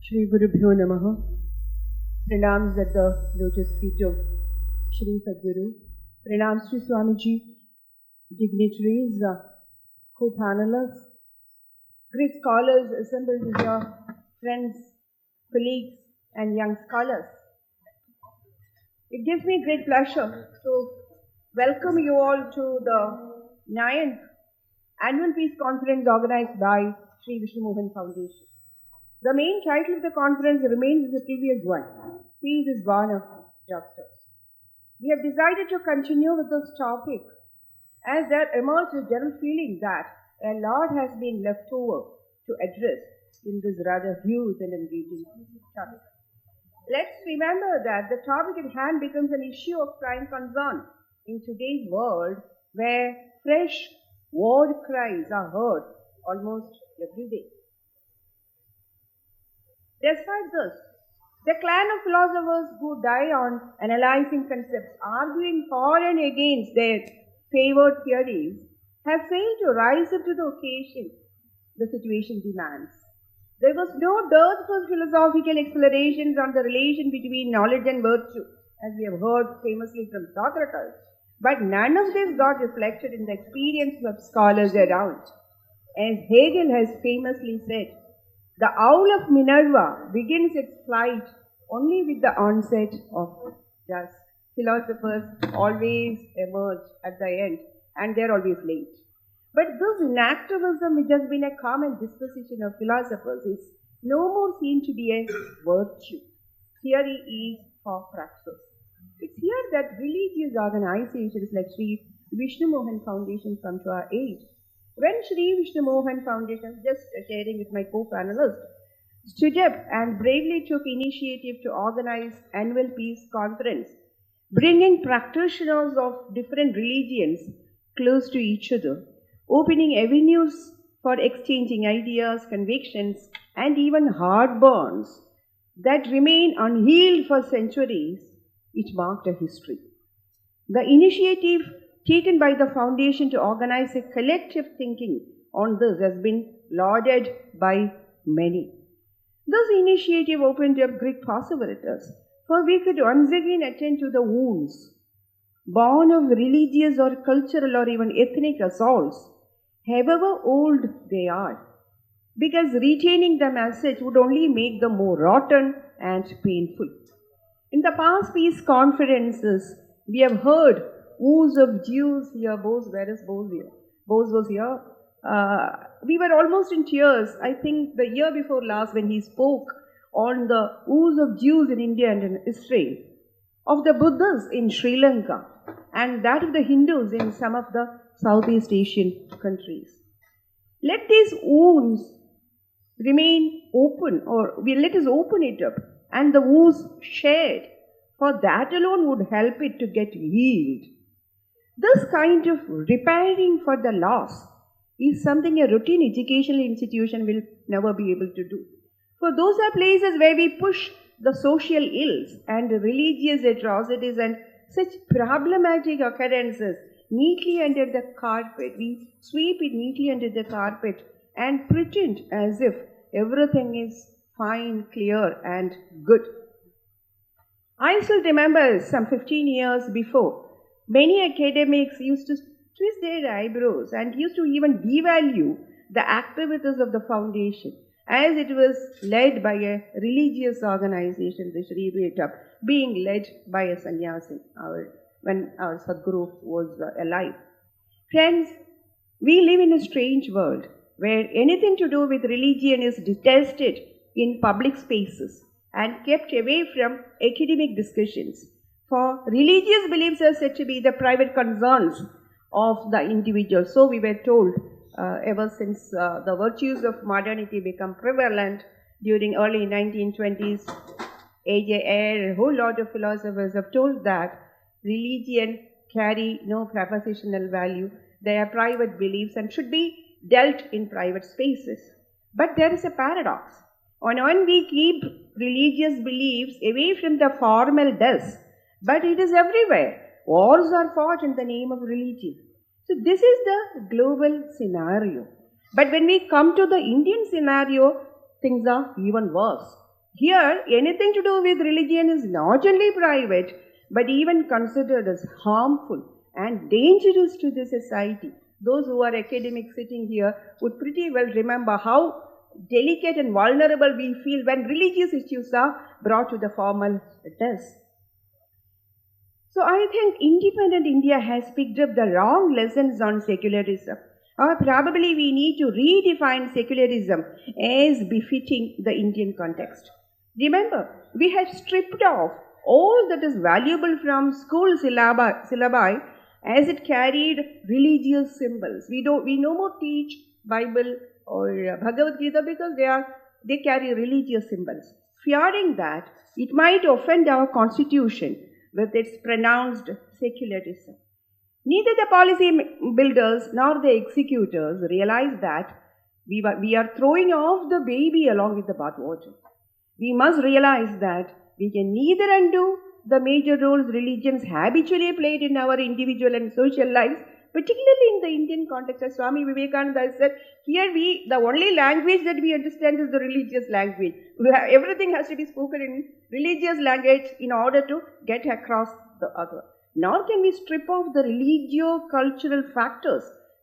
Shri Gurubhyo Namaha. Pranams at the lotus feet of Shri Sadguru. Pranams to Swamiji, dignitaries, co-panelists, great scholars assembled here, friends, colleagues, and young scholars. It gives me great pleasure to welcome you all to the 9th Annual Peace Conference organized by Sri Vishnu Mohan Foundation. The main title of the conference remains the previous one, Peace is Born of Justice. We have decided to continue with this topic as there emerged a general feeling that a lot has been left over to address in this rather huge and engaging topic. Let's remember that the topic at hand becomes an issue of prime concern in today's world where fresh war cries are heard almost every day. Despite this, the clan of philosophers who die on analyzing concepts, arguing for and against their favored theories, have failed to rise up to the occasion the situation demands. There was no dearth for philosophical explorations on the relation between knowledge and virtue, as we have heard famously from Socrates, but none of this got reflected in the experience of scholars around. As Hegel has famously said, the owl of Minerva begins its flight only with the onset of dusk. Philosophers always emerge at the end, and they're always late. But this inactivism, which has been a common disposition of philosophers, is no more seen to be a virtue. Theory is for praxis. It's here that religious organizations like Sri Vishnu Mohan Foundation come to our aid. When Sri Vishnu Mohan Foundation, just sharing with my co-panelists, stood up and bravely took initiative to organize annual peace conference, bringing practitioners of different religions close to each other, opening avenues for exchanging ideas, convictions, and even hard bonds that remain unhealed for centuries, it marked a history. The initiative taken by the foundation to organize a collective thinking on this has been lauded by many. This initiative opened up great possibilities, for we could once again attend to the wounds born of religious or cultural or even ethnic assaults, however old they are, because retaining them as such would only make them more rotten and painful. In the past peace conferences, we have heard woes of Jews here. Bose, where is Bose here? Bose was here. We were almost in tears, I think the year before last, when he spoke on the woes of Jews in India and in Israel, of the Buddhists in Sri Lanka, and that of the Hindus in some of the Southeast Asian countries. Let these wounds remain open, or let us open it up, and the wounds shared, for that alone would help it to get healed. This kind of repairing for the loss is something a routine educational institution will never be able to do. For those are places where we push the social ills and religious atrocities and such problematic occurrences neatly under the carpet. We sweep it neatly under the carpet and pretend as if everything is fine, clear, and good. I still remember some 15 years before, many academics used to twist their eyebrows and used to even devalue the activities of the foundation, as it was led by a religious organization, the Sri Veta, being led by a sannyasi when our Sadguru was alive. Friends, we live in a strange world where anything to do with religion is detested in public spaces and kept away from academic discussions. For religious beliefs are said to be the private concerns of the individual. So we were told ever since the virtues of modernity become prevalent during early 1920s. A.J. Ayer, a whole lot of philosophers have told that religion carry no propositional value. They are private beliefs and should be dealt in private spaces. But there is a paradox. On one we keep religious beliefs away from the formal desk, but it is everywhere. Wars are fought in the name of religion. So this is the global scenario. But when we come to the Indian scenario, things are even worse. Here, anything to do with religion is not only private, but even considered as harmful and dangerous to the society. Those who are academics sitting here would pretty well remember how delicate and vulnerable we feel when religious issues are brought to the formal desk. So I think independent India has picked up the wrong lessons on secularism. Or probably we need to redefine secularism as befitting the Indian context. Remember, we have stripped off all that is valuable from school syllabi as it carried religious symbols. We no more teach Bible or Bhagavad Gita because they carry religious symbols. Fearing that it might offend our constitution with its pronounced secularism. Neither the policy builders nor the executors realize that we are throwing off the baby along with the bathwater. We must realize that we can neither undo the major roles religions habitually played in our individual and social lives, particularly in the Indian context. As Swami Vivekananda said, here the only language that we understand is the religious language. Everything has to be spoken in religious language in order to get across the other. Nor can we strip off the religio-cultural factors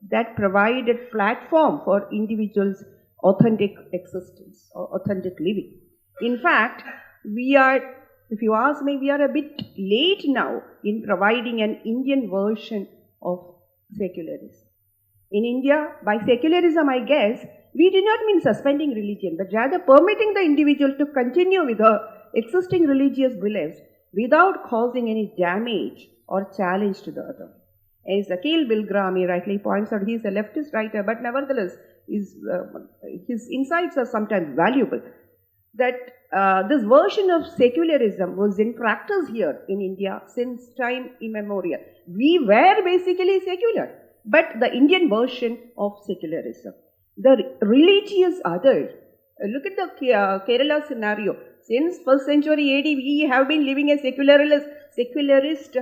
that provide a platform for individuals' authentic existence or authentic living. In fact, if you ask me, we are a bit late now in providing an Indian version of secularism. In India, by secularism, I guess, we do not mean suspending religion, but rather permitting the individual to continue with her existing religious beliefs without causing any damage or challenge to the other. As Akhil Bilgrami rightly points out, he is a leftist writer, but nevertheless, his insights are sometimes valuable. That this version of secularism was in practice here in India since time immemorial. We were basically secular, but the Indian version of secularism. The religious other. Look at the Kerala scenario. Since 1st century AD, we have been living a secularist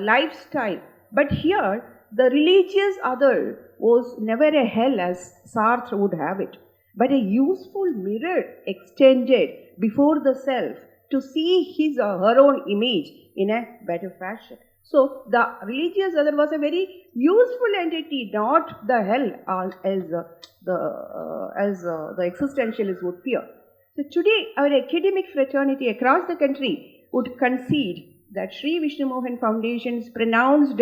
lifestyle. But here, the religious other was never a hell as Sartre would have it, but a useful mirror extended before the self to see his or her own image in a better fashion. So the religious other was a very useful entity, not the hell as the existentialists would fear. So today, our academic fraternity across the country would concede that Sri Vishnu Mohan Foundation's pronounced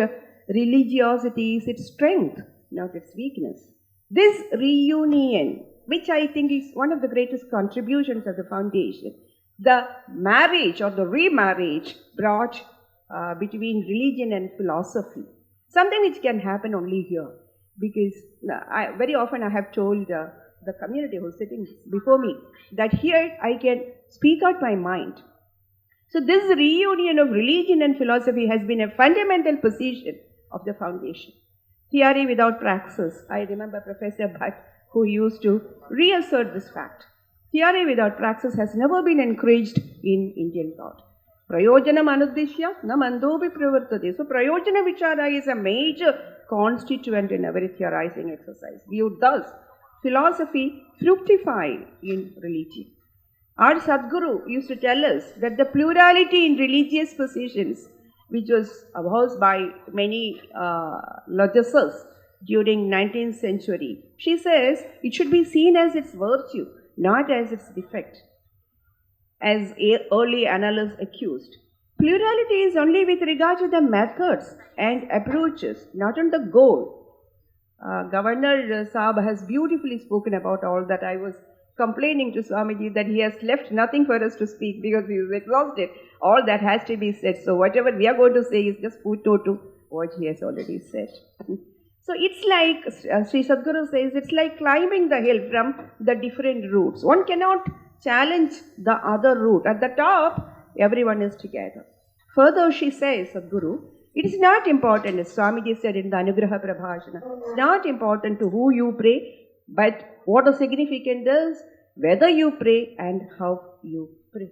religiosity is its strength, not its weakness. This reunion, which I think is one of the greatest contributions of the foundation, the marriage or the remarriage brought between religion and philosophy, something which can happen only here. Because very often I have told the community who's sitting before me that here I can speak out my mind. So this reunion of religion and philosophy has been a fundamental position of the foundation. Theory without praxis. I remember Professor Bhatt who used to reassert this fact. Theory without praxis has never been encouraged in Indian thought. Prayojanam anuddishya na mandobi pravartade. So prayojana vichara is a major constituent in every theorizing exercise. We would thus philosophy fructify in religion. Our Sadguru used to tell us that the plurality in religious positions, which was opposed by many logisers during 19th century, she says it should be seen as its virtue, not as its defect, as early analysts accused. Plurality is only with regard to the methods and approaches, not on the goal. Governor Saab has beautifully spoken about all that. I was complaining to Swamiji that he has left nothing for us to speak because he is exhausted. All that has to be said. So whatever we are going to say is just footnote to what he has already said. So it's like, Sri Sadguru says, it's like climbing the hill from the different routes. One cannot challenge the other route. At the top, everyone is together. Further, she says, Sadguru, it is not important, as Swamiji said in the Anugraha Prabhashana, it's not important to who you pray, but what is significant is whether you pray and how you pray.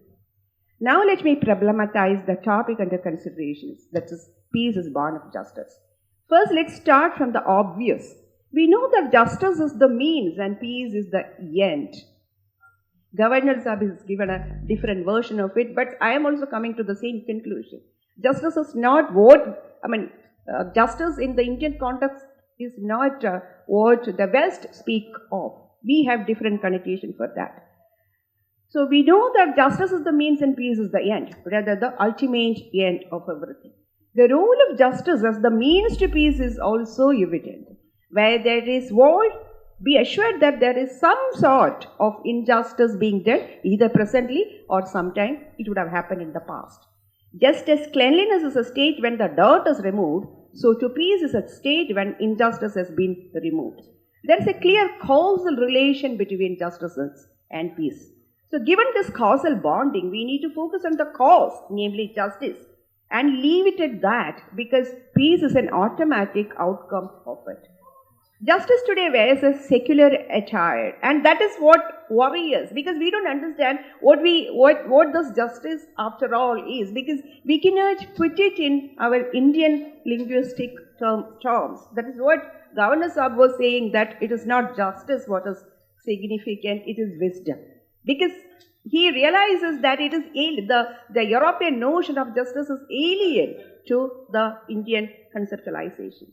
Now let me problematize the topic under considerations, that is, peace is born of justice. First, let's start from the obvious. We know that justice is the means and peace is the end. Governor Sahib has given a different version of it, but I am also coming to the same conclusion. Justice is not what, justice in the Indian context is not what the West speak of. We have different connotation for that. So we know that justice is the means and peace is the end, rather the ultimate end of everything. The role of justice as the means to peace is also evident. Where there is war, be assured that there is some sort of injustice being done, either presently or sometime it would have happened in the past. Just as cleanliness is a state when the dirt is removed, so to peace is a state when injustice has been removed. There is a clear causal relation between justices and peace. So given this causal bonding, we need to focus on the cause, namely justice, and leave it at that, because peace is an automatic outcome of it. Justice today wears a secular attire, and that is what worries us, because we don't understand what this justice after all is, because we cannot put it in our Indian linguistic terms. That is what Governor Sahib was saying, that it is not justice what is significant, it is wisdom. Because he realizes that it is the European notion of justice is alien to the Indian conceptualization.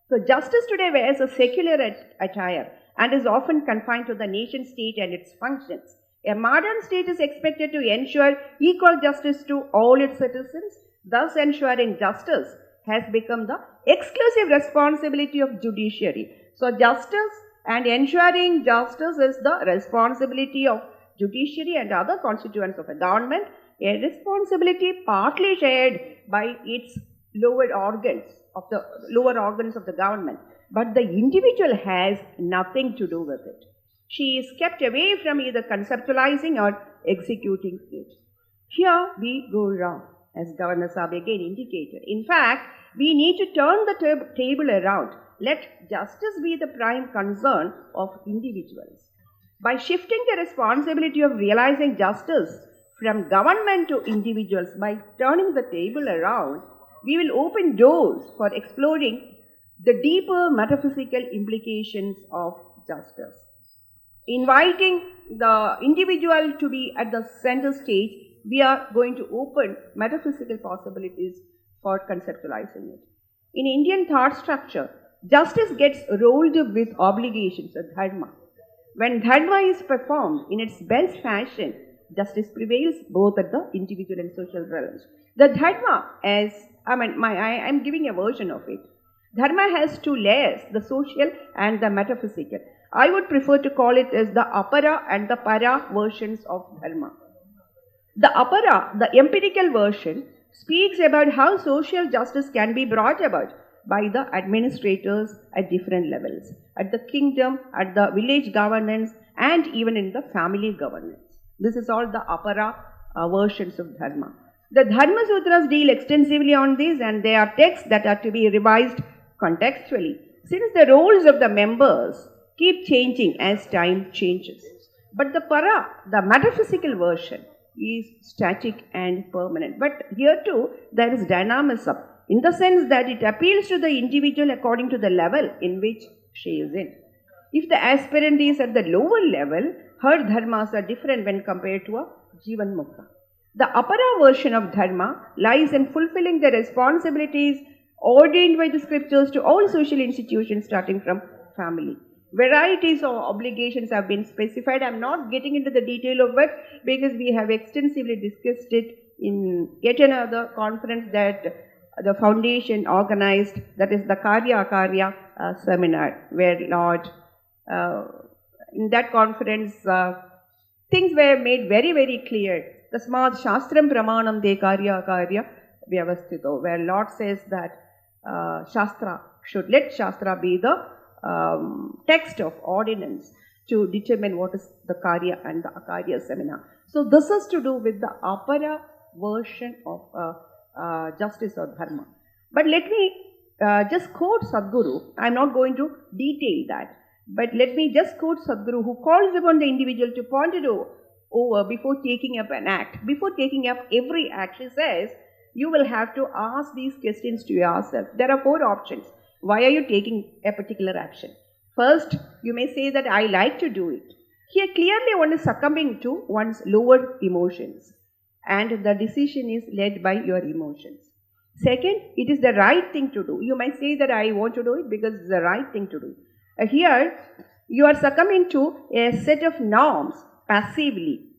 So justice today wears a secular attire and is often confined to the nation state and its functions. A modern state is expected to ensure equal justice to all its citizens, thus ensuring justice has become the exclusive responsibility of judiciary. So justice and ensuring justice is the responsibility of judiciary and other constituents of a government, a responsibility partly shared by its lower organs of the government, but the individual has nothing to do with it. She is kept away from either conceptualizing or executing it. Here we go wrong, as Governor Sahib again indicated. In fact, we need to turn the table around. Let justice be the prime concern of individuals. By shifting the responsibility of realizing justice from government to individuals, by turning the table around, we will open doors for exploring the deeper metaphysical implications of justice. Inviting the individual to be at the center stage, we are going to open metaphysical possibilities for conceptualizing it. In Indian thought structure, justice gets rolled up with obligations, dharma. When dharma is performed in its best fashion, justice prevails both at the individual and social realms. The dharma, I am giving a version of it. Dharma has two layers, the social and the metaphysical. I would prefer to call it as the apara and the para versions of dharma. The apara, the empirical version, speaks about how social justice can be brought about by the administrators at different levels, at the kingdom, at the village governance, and even in the family governance. This is all the apara versions of dharma. The Dharma Sutras deal extensively on this, and they are texts that are to be revised contextually, since the roles of the members keep changing as time changes. But the para, the metaphysical version, is static and permanent. But here too, there is dynamism, in the sense that it appeals to the individual according to the level in which she is in. If the aspirant is at the lower level, her dharmas are different when compared to a Jivan Mukta. The apara version of dharma lies in fulfilling the responsibilities ordained by the scriptures to all social institutions, starting from family. Varieties of obligations have been specified. I am not getting into the detail of it because we have extensively discussed it in yet another conference that the foundation organized, that is the Karya Akarya seminar, where Lord, in that conference, things were made very, very clear. Tasmad Shastram Pramanam De Karya Akarya Vyavasthito, where Lord says that let Shastra be the text of ordinance to determine what is the Karya and the Akarya seminar. So this is to do with the apara version of justice or dharma. But let me just quote Sadhguru. I am not going to detail that. But let me just quote Sadhguru, who calls upon the individual to ponder over before taking up an act. Before taking up every act, he says, you will have to ask these questions to yourself. There are 4 options. Why are you taking a particular action? First, you may say that I like to do it. Here clearly one is succumbing to one's lower emotions, and the decision is led by your emotions. Second, it is the right thing to do. You might say that I want to do it because it's the right thing to do. Here, you are succumbing to a set of norms passively.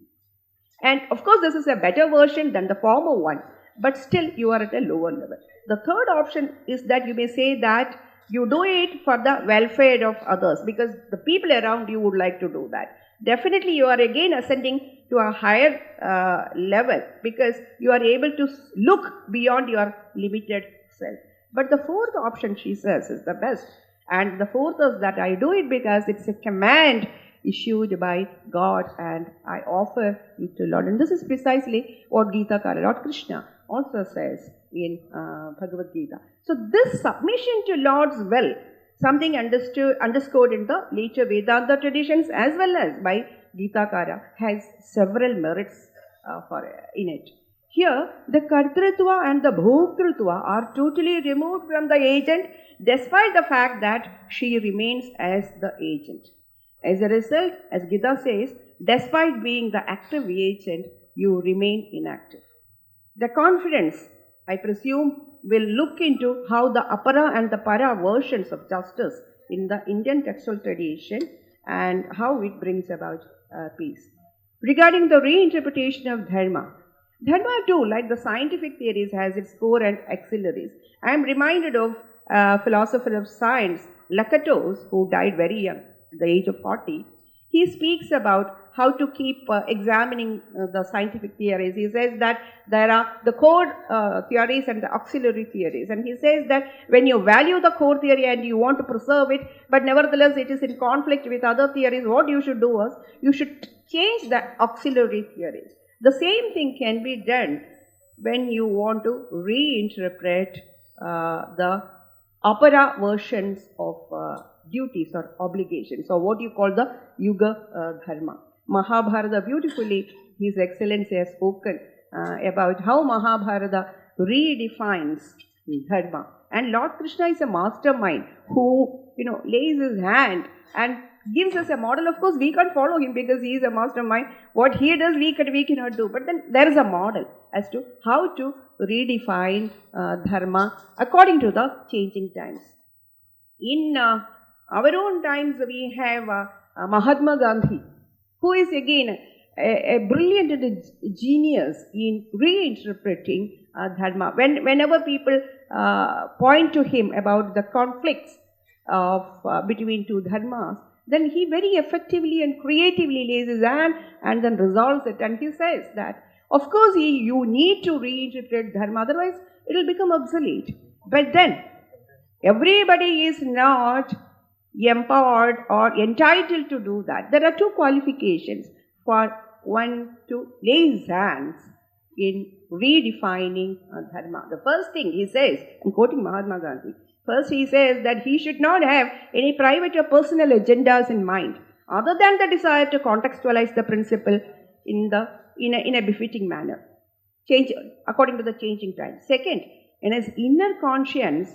And of course, this is a better version than the former one, but still you are at a lower level. The third option is that you may say that you do it for the welfare of others because the people around you would like to do that. Definitely you are again ascending to a higher level because you are able to look beyond your limited self. But the fourth option, she says, is the best. And the fourth is that I do it because it's a command issued by God and I offer it to Lord. And this is precisely what Gita Kara, Lord Krishna, also says in Bhagavad Gita. So this submission to Lord's will, something underscored in the later Vedanta traditions as well as by Gita Kara, has several merits in it. Here, the Kartrutva and the Bhoktrutva are totally removed from the agent despite the fact that she remains as the agent. As a result, as Gita says, despite being the active agent, you remain inactive. The confidence, I presume, will look into how the Apara and the Para versions of justice in the Indian textual tradition and how it brings about peace. Regarding the reinterpretation of Dharma, Dharma too, like the scientific theories, has its core and auxiliaries. I am reminded of philosopher of science, Lakatos, who died very young, at the age of 40. He speaks about how to keep examining the scientific theories. He says that there are the core theories and the auxiliary theories. And he says that when you value the core theory and you want to preserve it, but nevertheless it is in conflict with other theories, what you should do is, you should change the auxiliary theories. The same thing can be done when you want to reinterpret the Apara versions of duties or obligations, or what you call the Yuga Dharma. Mahabharata, beautifully, His Excellency has spoken about how Mahabharata redefines Dharma. And Lord Krishna is a mastermind who, lays his hand and gives us a model. Of course, we can't follow him because he is a mastermind. What he does, we cannot do. But then there is a model as to how to redefine Dharma according to the changing times. In our own times, we have Mahatma Gandhi, who is again a brilliant genius in reinterpreting Dharma. Whenever people point to him about the conflicts of between two dharmas, then he very effectively and creatively lays his hand and then resolves it. And he says that, of course, you need to reinterpret Dharma, otherwise it will become obsolete. But then, everybody is not empowered or entitled to do that. There are two qualifications for one to lay his hands in redefining Dharma. The first thing he says, I'm quoting Mahatma Gandhi, first he says that he should not have any private or personal agendas in mind other than the desire to contextualize the principle in a befitting manner, change according to the changing times. Second, in his inner conscience,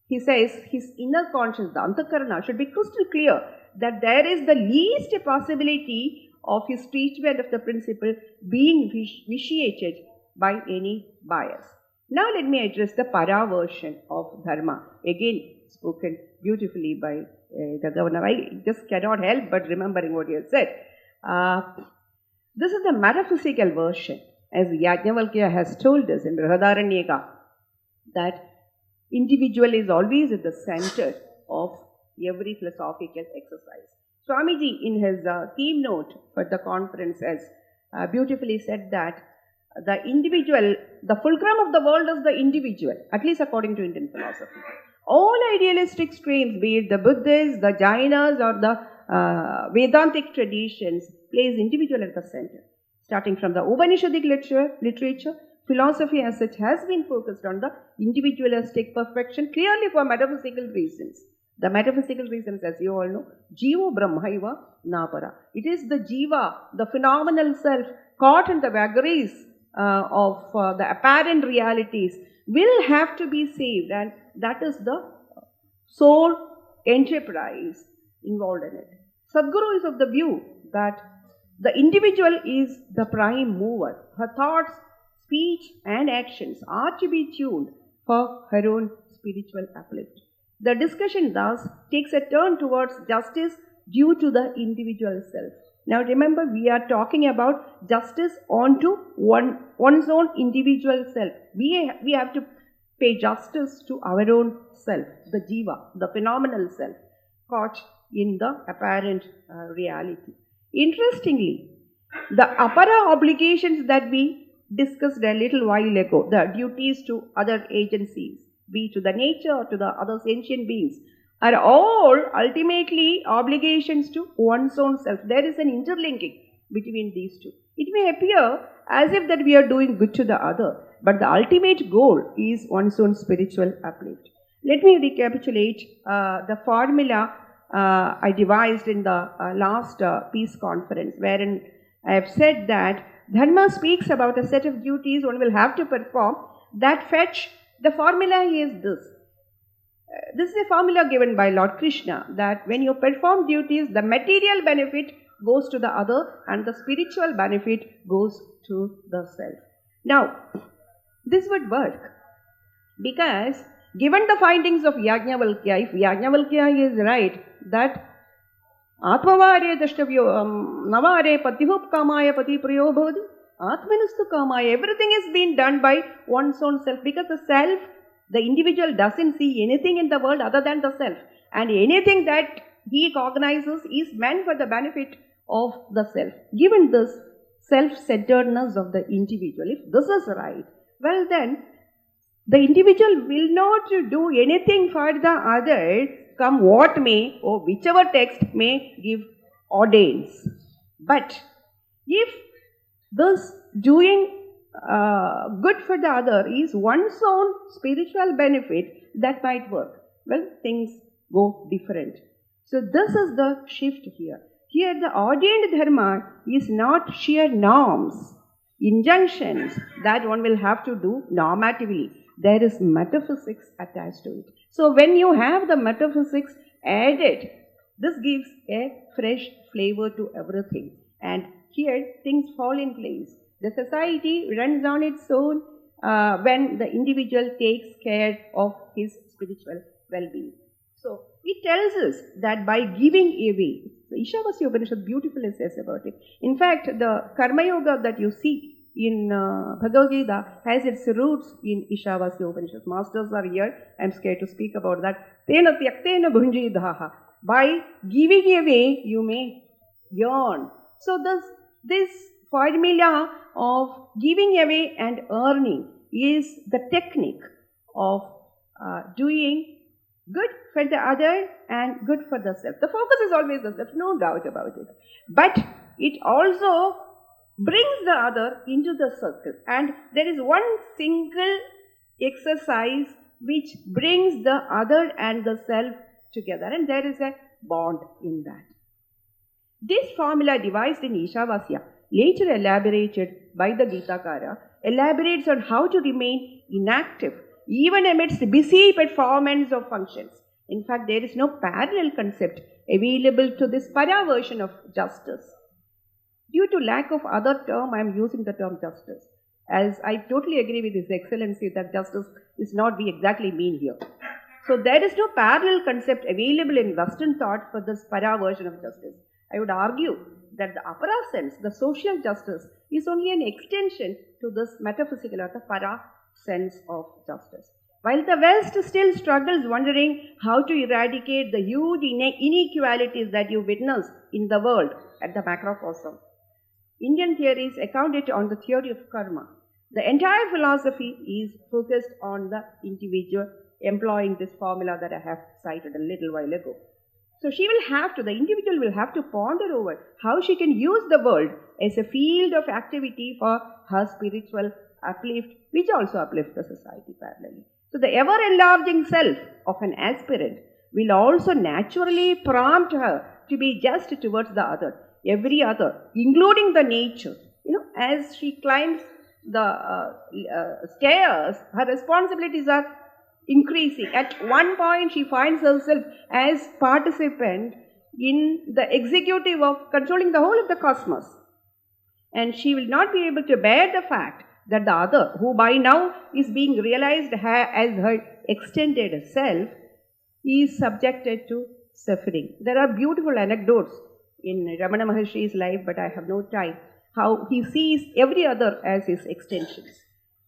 he says his inner conscience, the Antakarana, should be crystal clear that there is the least possibility of his treatment of the principle being vitiated by any bias. Now let me address the Para version of Dharma, again spoken beautifully by the governor. I just cannot help but remembering what he has said. This is the metaphysical version, as Yajnavalkya has told us in Brihadaranyaka, that individual is always at the center of every philosophical exercise. Swamiji, in his theme note for the conference, has beautifully said that the individual, the fulcrum of the world is the individual, at least according to Indian philosophy. All idealistic streams, be it the Buddhists, the Jainas, or the Vedantic traditions, place individual at the center. Starting from the Upanishadic literature, philosophy as such has been focused on the individualistic perfection, clearly for metaphysical reasons. The metaphysical reasons, as you all know, Jiva Brahmaiva Napara. It is the Jiva, the phenomenal self, caught in the vagaries of the apparent realities, will have to be saved, and that is the sole enterprise involved in it. Sadhguru is of the view that the individual is the prime mover. Her thoughts, speech, and actions are to be tuned for her own spiritual uplift. The discussion thus takes a turn towards justice due to the individual self. Now remember, we are talking about justice onto one's own individual self. We have to pay justice to our own self, the jiva, the phenomenal self, caught in the apparent reality. Interestingly, the apara obligations that we discussed a little while ago, the duties to other agencies, be to the nature or to the other sentient beings, are all ultimately obligations to one's own self. There is an interlinking between these two. It may appear as if that we are doing good to the other, but the ultimate goal is one's own spiritual uplift. Let me recapitulate the formula I devised in the last peace conference, wherein I have said that Dharma speaks about a set of duties one will have to perform that fetch. The formula is this. This is a formula given by Lord Krishna, that when you perform duties, the material benefit goes to the other and the spiritual benefit goes to the self. Now, this would work because given the findings of Yajnavalkya, if Yajnavalkya is right, that Atmavare dashtavyo navare patihop kamaya pati prayo bhavati atmanastu kamaya, everything is being done by one's own self, because the self, the individual doesn't see anything in the world other than the self, and anything that he cognizes is meant for the benefit of the self. Given this self-centeredness of the individual, if this is right, well then the individual will not do anything for the other, come what may, or whichever text may give ordains. But if this doing good for the other is one's own spiritual benefit, that might work. Well, things go different. So this is the shift here. Here the ordained dharma is not sheer norms, injunctions that one will have to do normatively. There is metaphysics attached to it. So when you have the metaphysics added, this gives a fresh flavor to everything. And here things fall in place. The society runs on its own when the individual takes care of his spiritual well-being. So it tells us that by giving away, the Ishavasya Upanishad beautifully says about it. In fact, the Karma Yoga that you see in Bhagavad Gita has its roots in Ishavasya Upanishad. Masters are here. I am scared to speak about that. Tena tyaktena bhunjidaha. By giving away, you may yearn. So this formula of giving away and earning is the technique of doing good for the other and good for the self. The focus is always the self, no doubt about it. But it also brings the other into the circle. And there is one single exercise which brings the other and the self together. And there is a bond in that. This formula devised in Ishavasya, later elaborated by the Gitakara, elaborates on how to remain inactive even amidst busy performance of functions. In fact, there is no parallel concept available to this para version of justice. Due to lack of other term, I am using the term justice, as I totally agree with His Excellency that justice is not we exactly mean here. So there is no parallel concept available in Western thought for this para version of justice. I would argue that the apara sense, the social justice, is only an extension to this metaphysical or the para sense of justice. While the West still struggles wondering how to eradicate the huge inequalities that you witness in the world at the macrocosm, Indian theories account it on the theory of karma. The entire philosophy is focused on the individual, employing this formula that I have cited a little while ago. So the individual will have to ponder over how she can use the world as a field of activity for her spiritual uplift, which also uplifts the society parallelly. So the ever-enlarging self of an aspirant will also naturally prompt her to be just towards the other, every other, including the nature. As she climbs the stairs, her responsibilities are increasing. At one point, she finds herself as participant in the executive of controlling the whole of the cosmos. And she will not be able to bear the fact that the other, who by now is being realized as her extended self, is subjected to suffering. There are beautiful anecdotes in Ramana Maharshi's life, but I have no time, how he sees every other as his extensions.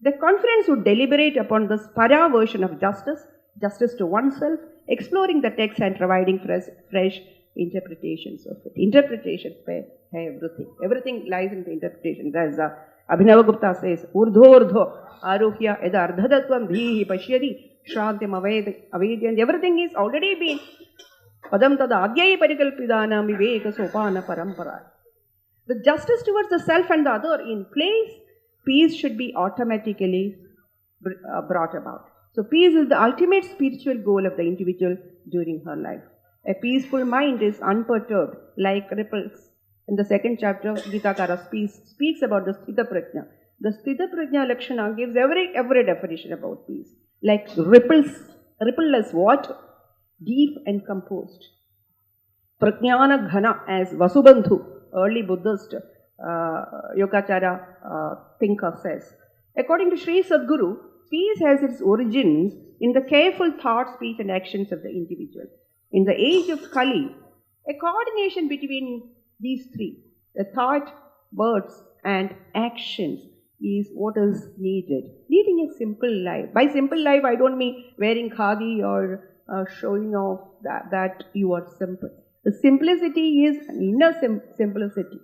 The conference would deliberate upon this para version of justice, justice to oneself, exploring the text and providing fresh interpretations of it. Interpretations by everything. Everything lies in the interpretation. As Abhinava Gupta says, Urdho Aruhya Eda Ardhadatvam Dhihi Pashyadi Shrantim Avedi. And everything is already been Padam Tada Adhyai Parikalpidana Viveka Sopana Parampara. The justice towards the self and the other in place, peace should be automatically brought about. So peace is the ultimate spiritual goal of the individual during her life. A peaceful mind is unperturbed, like ripples. In the second chapter, Gita Kara speaks about the Sthita Prajna. The Sthita Prajna Lakshana gives every definition about peace. Like rippleless water, deep and composed. Prajnana Ghana, as Vasubandhu, early Buddhist Yogacara thinker says. According to Sri Sadguru, peace has its origins in the careful thought, speech and actions of the individual. In the age of Kali, a coordination between these three, the thought, words and actions, is what is needed. Leading a simple life. By simple life, I don't mean wearing khadi or showing off that you are simple. The simplicity is an inner simplicity.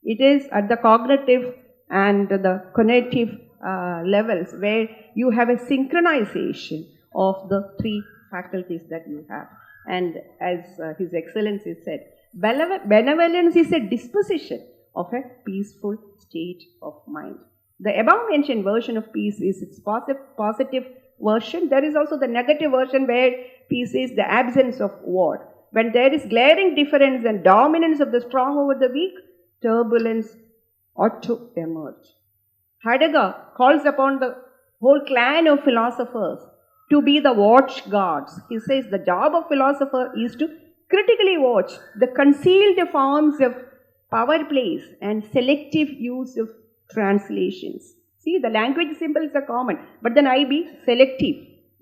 It is at the cognitive and the cognitive levels where you have a synchronization of the three faculties that you have. And as His Excellency said, benevolence is a disposition of a peaceful state of mind. The above mentioned version of peace is its positive version. There is also the negative version where peace is the absence of war. When there is glaring difference and dominance of the strong over the weak, turbulence ought to emerge. Heidegger calls upon the whole clan of philosophers to be the watch guards. He says the job of philosopher is to critically watch the concealed forms of power plays and selective use of translations. See, the language symbols are common, but then I be selective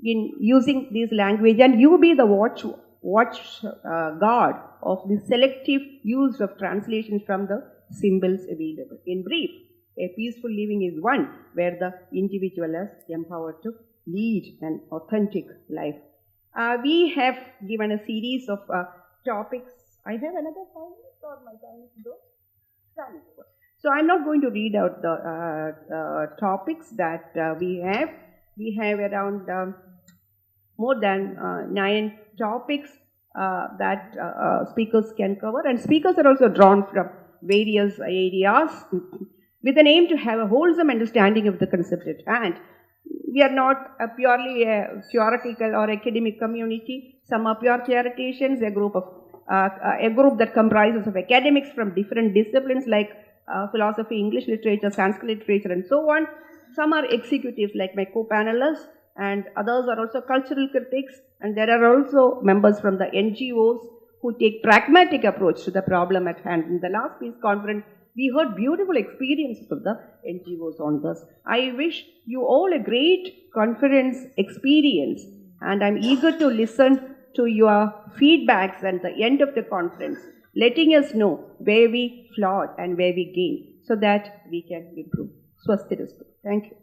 in using this language and you be the watch guard of the selective use of translations from the symbols available. In brief, a peaceful living is one where the individual is empowered to lead an authentic life. We have given a series of topics. I have another 5 minutes or my time is done? So I'm not going to read out the topics that we have. We have around more than 9 topics that speakers can cover, and speakers are also drawn from various areas with an aim to have a wholesome understanding of the concept at hand. We are not purely a theoretical or academic community. Some are pure theoreticians, a group that comprises of academics from different disciplines like philosophy, English literature, Sanskrit literature and so on. Some are executives like my co-panelists, and others are also cultural critics, and there are also members from the NGOs who take pragmatic approach to the problem at hand. In the last peace conference, we heard beautiful experiences of the NGOs on this. I wish you all a great conference experience, and I'm eager to listen to your feedbacks at the end of the conference, letting us know where we flawed and where we gained so that we can improve. Swasti Rastu. Thank you.